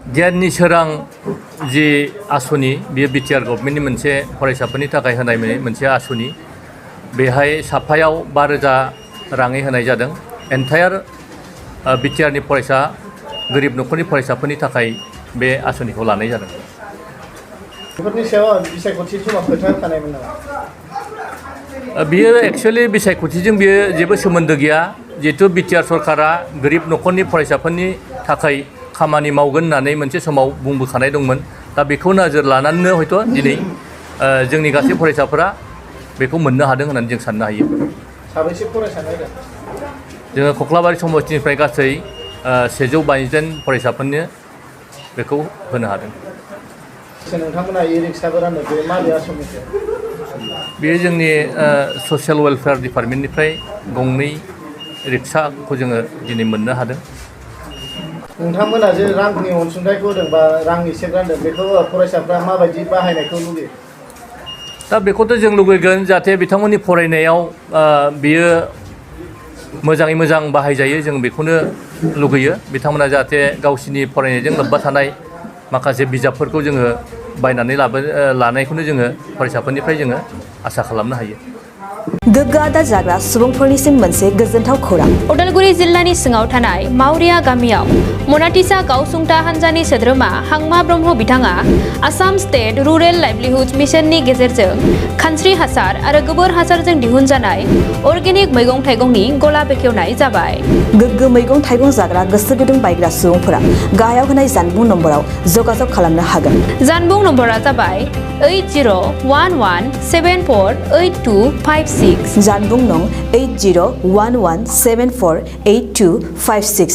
गियाननि सोरां जि आसनि बेयो बिटिआर गभर्नमेन्टनि मोनसे फरायसाफोरनि थाखाय होनाय मोनसे आसनि बेहाय साफायाव 5,000 राङै होनाय जादों एन्टायार बिटिआरनि फरायसा गोरिब न'खरनि फरायसाफोरनि थाखाय बे आसनिखौ लानाय जादों। बेफोरनि सायाव बिसायख'थि समाव खोथा होखानायमोन नामा? बियो एक्सुवेलि बिसायख'थिजों बियो जेबो सोमोन्दो गैया जिहेतु बिटिआर सरकारा गोरिब न'खरनि फरायसाफोरनि थाखाय खामानि मावगोन होननानै मोनसे समाव बुंबोखानाय दंमोन। दा बेखौ नोजोर लानानैनो हयथ' दिनै जोंनि गासै फरायसाफोरा बेखौ मोननो हादों होननानै जों साननो हायो। साबैसे फरायसा नायदों? जोङो कख्लाबारि समष्टिनिफ्राय गासै 152 फरायसाफोरनो बेखौ होनो हादों। नोंथांमोना ई-रिक्साबो रानदों, बे माबे आसनिफ्राय? बेयो जोंनि ससियेल वेलफेयार डिपार्टमेन्टनिफ्राय 2 रिक्साखौ जोङो दिनै मोननो हादों। नोंथांमोना जे रांनि अनसुंथाइखौ होदों बा रांनि चेक रानदों बेखौ फरायसाफ्रा माबायदि बाहायनायखौ लुगैयो? दा बेखौथ' जों लुगैगोन जाहाथे बिथांमोननि फरायनायाव बियो मोजाङै मोजां बाहायजायो। जों बेखौनो लुगैयो बिथांमोना जाहाथे गावसिनि फरायनायजों लोब्बा थानाय माखासे बिजाबफोरखौ जोङो बायनानै लानायखौनो जोङो फरायसाफोरनिफ्राय जोङो आसा खालामनो हायो। गोग्गो आदार जाग्रा सुबुंफोरनिसिम मोनसे गोजोनथाव खौरां। उदालगुरि जिल्लानि सिङाव थानाय मावरिया गामियाव मनाटिसा गावसुंथा हान्जानि सोद्रोमा हांमा ब्रह्म बिथाङा आसाम स्टेट रुरेल लाइभलिहुड मिशननि गेजेरजों खानस्रि हासार आरो गोबोर हासारजों दिहुनजानाय अर्गेनिक मैगं थाइगंनि गला बेखेवनाय जाबाय। गोग्गो मैगं थाइगं जाग्रा गोसो गुदुं बायग्रा सुबुंफोरा गाहायाव होनाय जानबुं नम्बराव जगाजग खालामनो हागोन। जानबुं नम्बरा जाबाय 8011748256। जानबुं नं 8011748256।